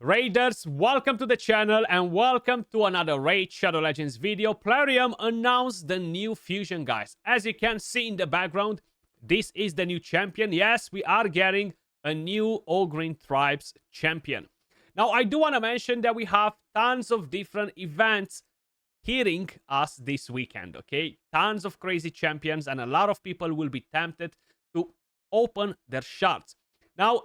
Raiders, welcome to the channel and welcome to another Raid Shadow Legends video. Plarium announced the new fusion, guys. As you can see in the background, this is the new champion. Yes, we are getting a new Ogryn Tribes champion. Now, I do want to mention that we have tons of different events hitting us this weekend, okay? Tons of crazy champions and a lot of people will be tempted to open their shards. Now,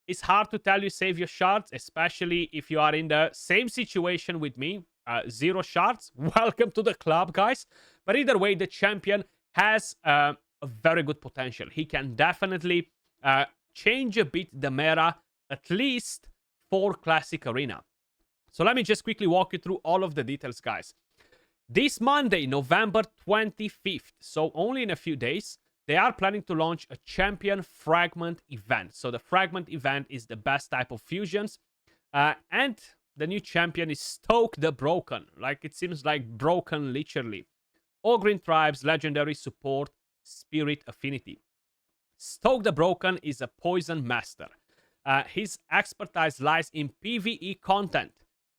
it's hard to tell you save your shards, especially if you are in the same situation with me. 0 shards. Welcome to the club, guys. But either way, the champion has a very good potential. He can definitely change a bit the meta, at least for Classic Arena. So let me just quickly walk you through all of the details, guys. This Monday, November 25th, so only in a few days, they are planning to launch a champion fragment event. So the fragment event is the best type of fusions. And the new champion is Stokk the Broken. Like, it seems like broken literally. Ogryn Tribes, legendary support, spirit affinity. Stokk the Broken is a poison master. His expertise lies in PvE content.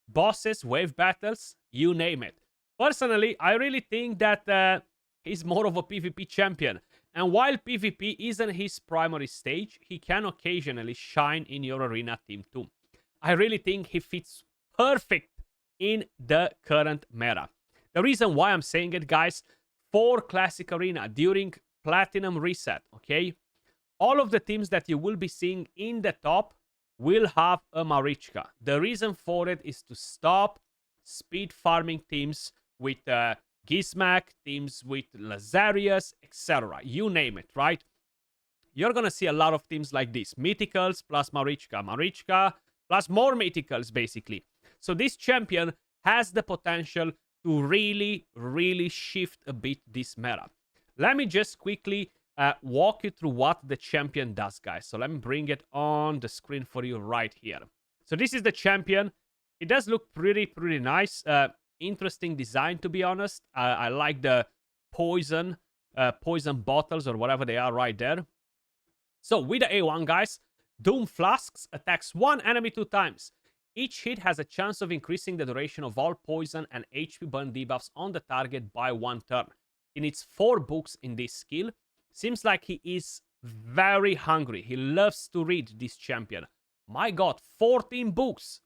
Bosses, wave battles, you name it. Personally, I really think that he's more of a PvP champion. And while PvP isn't his primary stage, he can occasionally shine in your arena team too. I really think he fits perfect in the current meta. The reason why I'm saying it, guys, for Classic Arena during Platinum Reset, okay? All of the teams that you will be seeing in the top will have a Marichka. The reason for it is to stop speed farming teams with Gizmak, teams with Lazarius, etc. You name it, right? You're gonna see a lot of teams like this. Mythicals plus Marichka. Marichka plus more Mythicals, basically. So this champion has the potential to really shift a bit this meta. Let me just quickly walk you through what the champion does, guys. So let me bring it on the screen for you right here. So this is the champion. It does look pretty nice. Interesting design, to be honest. I like the poison bottles or whatever they are right there. So with the A1, guys, Doom Flasks attacks one enemy 2 times. Each hit has a chance of increasing the duration of all poison and HP burn debuffs on the target by 1 turn. He needs 4 books in this skill. Seems like he is very hungry. He loves to read, this champion. My god, 14 books.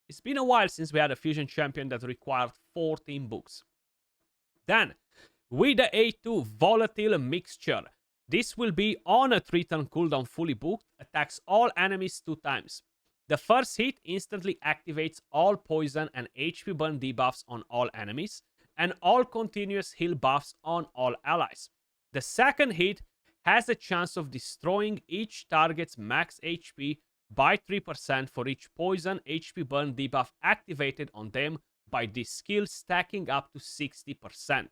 It's been a while since we had a fusion champion that required 14 books. Then, with the A2 Volatile Mixture, this will be on a 3-turn cooldown fully booked, attacks all enemies 2 times. The first hit instantly activates all poison and HP burn debuffs on all enemies, and all continuous heal buffs on all allies. The second hit has a chance of destroying each target's max HP by 3% for each poison HP burn debuff activated on them by this skill, stacking up to 60%.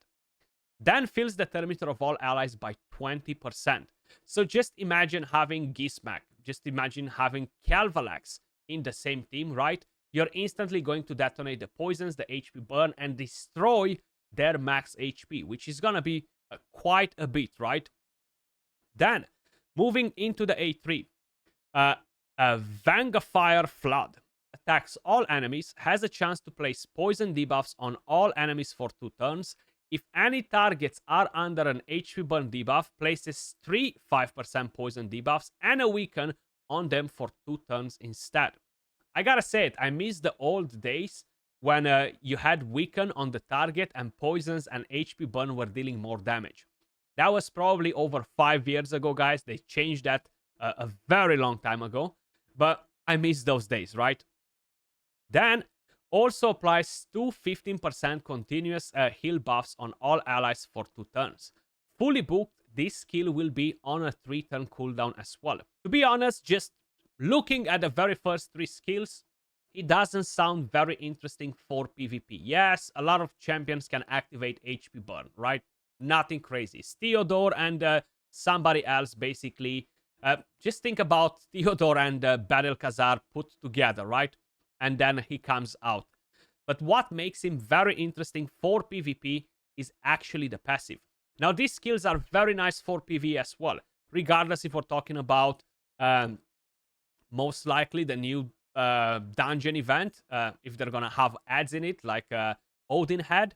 Then fills the thermometer of all allies by 20%. So just imagine having Gizmak, just imagine having Calvalax in the same team, right? You're instantly going to detonate the poisons, the HP burn, and destroy their max HP, which is gonna be quite a bit, right? Then, moving into the A3, Vangafire Flood attacks all enemies, has a chance to place poison debuffs on all enemies for 2 turns. If any targets are under an HP burn debuff, places 3 5% poison debuffs and a weaken on them for 2 turns instead. I gotta say it, I miss the old days when you had weaken on the target and poisons and HP burn were dealing more damage. That was probably over 5 years ago, guys. They changed that a very long time ago. But I miss those days, right? Then, also applies 2 15% continuous heal buffs on all allies for 2 turns. Fully booked, this skill will be on a 3-turn cooldown as well. To be honest, just looking at the very first 3 skills, it doesn't sound very interesting for PvP. Yes, a lot of champions can activate HP burn, right? Nothing crazy. It's Theodore and somebody else, basically. Just think about Theodore and Battle Khazar put together, right? And then he comes out. But what makes him very interesting for PvP is actually the passive. Now, these skills are very nice for PvE as well. Regardless if we're talking about most likely the new dungeon event, if they're gonna have ads in it, like Odin had.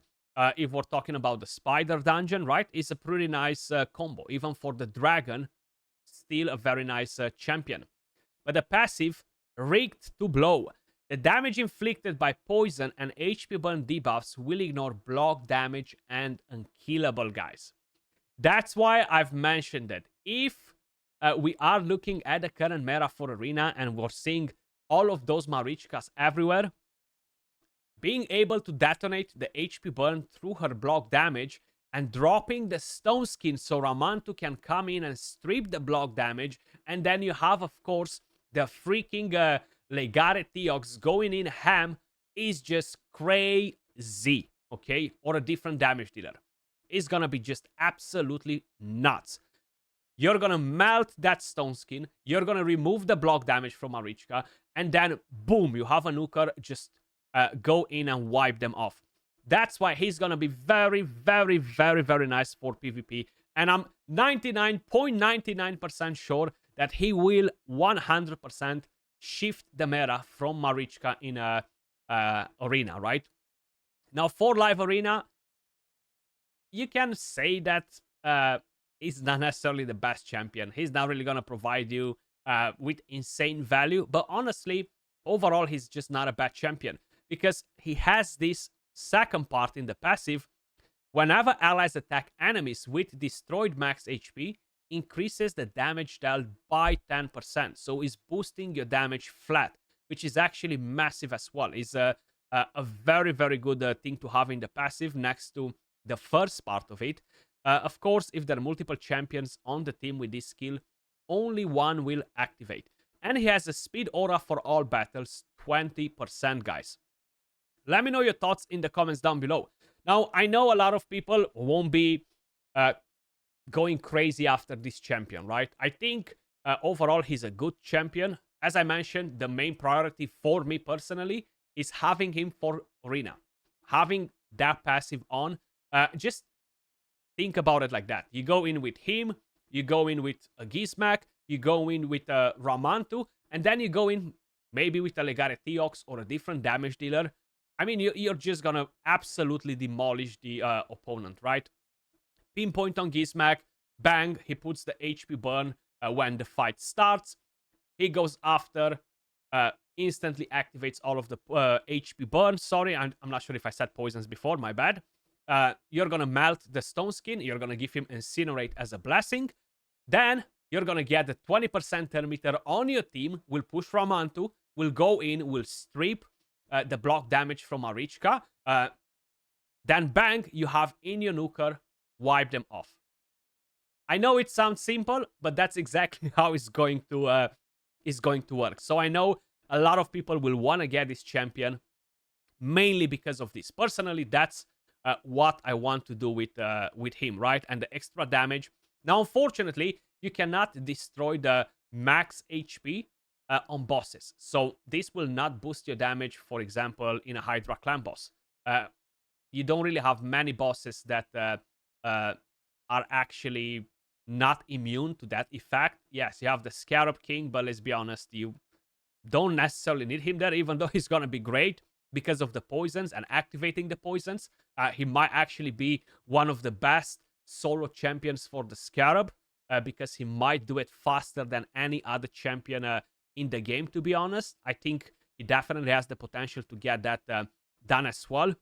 If we're talking about the spider dungeon, right, it's a pretty nice combo. Even for the dragon, still a very nice champion. But the passive, Rigged to Blow. The damage inflicted by poison and HP burn debuffs will ignore block damage and unkillable, guys. That's why I've mentioned that if we are looking at the current meta for Arena and we're seeing all of those Marichkas everywhere, being able to detonate the HP burn through her block damage and dropping the stone skin so Ramantu can come in and strip the block damage, and then you have, of course, the freaking Legare Theox going in ham is just crazy, okay? Or a different damage dealer. It's gonna be just absolutely nuts. You're gonna melt that stone skin, you're gonna remove the block damage from Marichka, and then boom, you have a nuker just go in and wipe them off. That's why he's gonna be very, very, very, very nice for PvP. And I'm 99.99% sure that he will 100% shift the meta from Marichka in Arena, right? Now, for live Arena, you can say that he's not necessarily the best champion. He's not really going to provide you with insane value. But honestly, overall, he's just not a bad champion, because he has this second part in the passive. Whenever allies attack enemies with destroyed max HP, increases the damage dealt by 10%. So it's boosting your damage flat, which is actually massive as well. It's a very, very good thing to have in the passive next to the first part of it. Of course, if there are multiple champions on the team with this skill, only one will activate. And he has a speed aura for all battles, 20%, guys. Let me know your thoughts in the comments down below. Now, I know a lot of people won't be going crazy after this champion, right? I think overall he's a good champion. As I mentioned, the main priority for me personally is having him for Arena. Having that passive on. Just think about it like that. You go in with him, you go in with a Gizmak, you go in with a Ramantu, and then you go in maybe with a Legare Theox or a different damage dealer. I mean, you're just gonna absolutely demolish the opponent, right? Pinpoint on Gizmak, bang, he puts the HP burn when the fight starts. He goes after, instantly activates all of the HP burn. Sorry, I'm not sure if I said poisons before, my bad. You're gonna melt the stone skin, you're gonna give him Incinerate as a blessing. Then you're gonna get the 20% turn meter on your team, will push Ramantu, will go in, will strip the block damage from Marichka. Then bang, you have in your nuker, wipe them off. I know it sounds simple, but that's exactly how it's going to work. So I know a lot of people will want to get this champion mainly because of this. Personally, that's what I want to do with him, right? And the extra damage. Now, unfortunately, you cannot destroy the max HP on bosses. So this will not boost your damage, for example, in a Hydra clan boss. You don't really have many bosses that are actually not immune to that effect. Yes, you have the Scarab King, but let's be honest, you don't necessarily need him there, even though he's gonna be great because of the poisons and activating the poisons. He might actually be one of the best solo champions for the Scarab, because he might do it faster than any other champion in the game, to be honest. I think he definitely has the potential to get that done as well.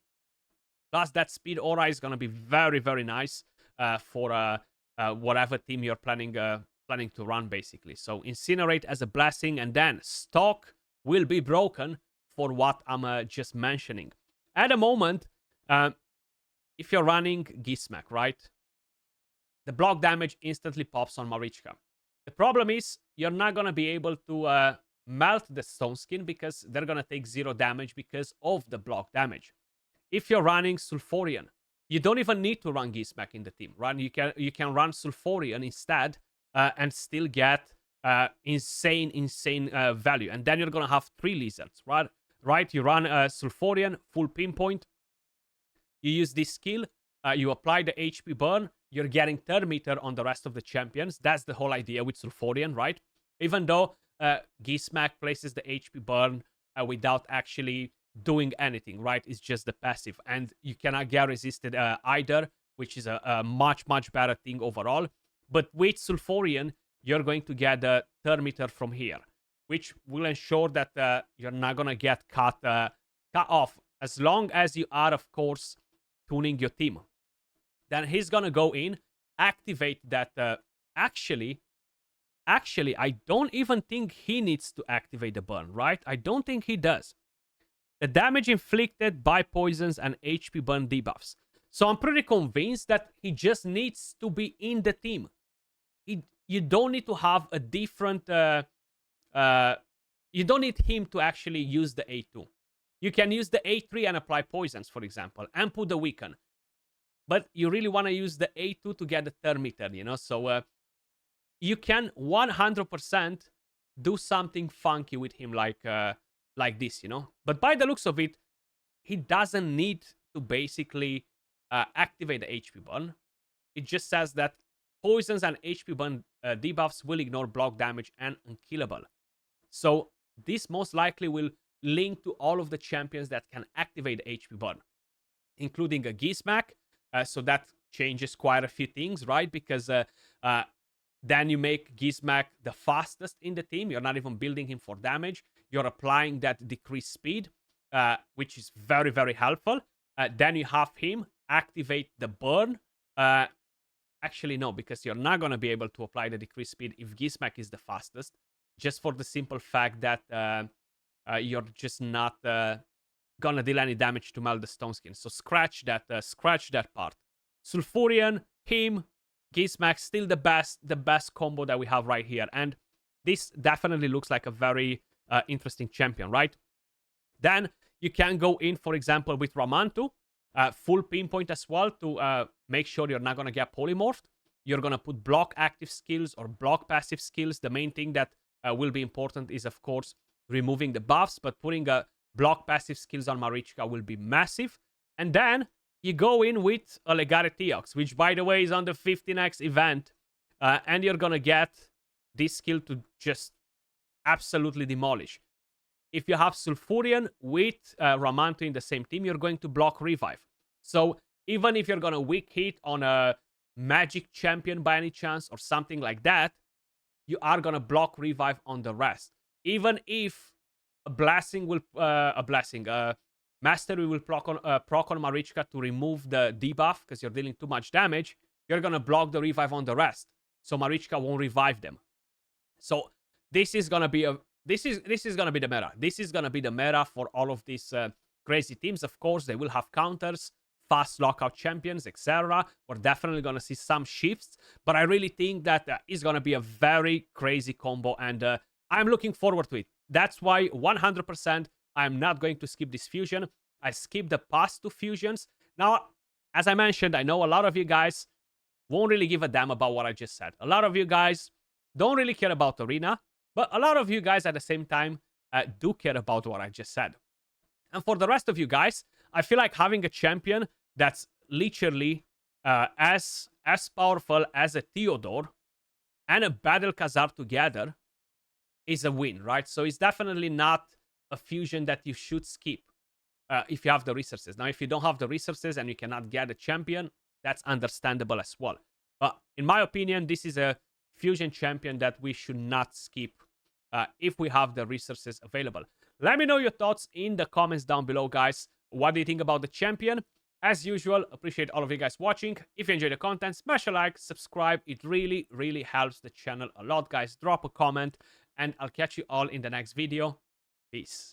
Plus, that speed aura is going to be very, very nice for whatever team you're planning to run, basically. So Incinerate as a blessing, and then Stokk will be broken for what I'm just mentioning. At the moment, if you're running Gizmak, right, the block damage instantly pops on Marichka. The problem is you're not going to be able to melt the stone skin because they're going to take 0 damage because of the block damage. If you're running Sulfurion, you don't even need to run Gizmak in the team, right? You can run Sulfurion instead and still get insane value. And then you're going to have 3 lizards, right? You run Sulfurion, full pinpoint. You use this skill. You apply the HP burn. You're getting turn meter on the rest of the champions. That's the whole idea with Sulfurion, right? Even though Gizmak places the HP burn without actually doing anything, right? It's just the passive. And you cannot get resisted either, which is a much, much better thing overall. But with Sulfurion, you're going to get the Thermitter from here, which will ensure that you're not going to get cut off, as long as you are, of course, tuning your team. Then he's going to go in, activate that. Actually, I don't even think he needs to activate the burn, right? I don't think he does. The damage inflicted by poisons and HP burn debuffs. So I'm pretty convinced that he just needs to be in the team. You don't need to have a different... you don't need him to actually use the A2. You can use the A3 and apply poisons, for example, and put the weaken. But you really want to use the A2 to get the Thermitter, you know? So you can 100% do something funky with him like this, you know? But by the looks of it, he doesn't need to basically activate the HP burn. It just says that poisons and HP burn debuffs will ignore block damage and unkillable. So this most likely will link to all of the champions that can activate the HP burn, including a Gizmak. So that changes quite a few things, right? Because then you make Gizmak the fastest in the team. You're not even building him for damage. You're applying that decreased speed, which is very, very helpful. Then you have him activate the burn. Actually, no, because you're not going to be able to apply the decreased speed if Gizmak is the fastest, just for the simple fact that you're just not going to deal any damage to melt the stone skin. So scratch that part. Sulfurion, him, Gizmak, still the best combo that we have right here. And this definitely looks like a very interesting champion, right? Then you can go in, for example, with Ramantu, full pinpoint as well to make sure you're not going to get polymorphed. You're going to put block active skills or block passive skills. The main thing that will be important is, of course, removing the buffs, but putting block passive skills on Marichka will be massive. And then you go in with a Legare Theox, which, by the way, is on the 15x event. And you're going to get this skill to just absolutely demolish. If you have Sulfurion with Ramantu in the same team, you're going to block revive. So even if you're going to weak hit on a magic champion by any chance or something like that, you are going to block revive on the rest. Even if Mastery will proc on Marichka to remove the debuff because you're dealing too much damage, you're going to block the revive on the rest. So Marichka won't revive them. So this is going to be This is going to be the meta. This is going to be the meta for all of these crazy teams. Of course, they will have counters, fast lockout champions, etc. We're definitely going to see some shifts. But I really think that it's going to be a very crazy combo. And I'm looking forward to it. That's why 100% I'm not going to skip this fusion. I skipped the past two fusions. Now, as I mentioned, I know a lot of you guys won't really give a damn about what I just said. A lot of you guys don't really care about Arena. But a lot of you guys at the same time do care about what I just said. And for the rest of you guys, I feel like having a champion that's literally as powerful as a Theodore and a Battle Khazar together is a win, right? So it's definitely not a fusion that you should skip if you have the resources. Now, if you don't have the resources and you cannot get a champion, that's understandable as well. But in my opinion, this is a fusion champion that we should not skip if we have the resources available. Let me know your thoughts in the comments down below, guys. What do you think about the champion? As usual, appreciate all of you guys watching. If you enjoy the content, smash a like, subscribe. It really, really helps the channel a lot, guys. Drop a comment, and I'll catch you all in the next video. Peace.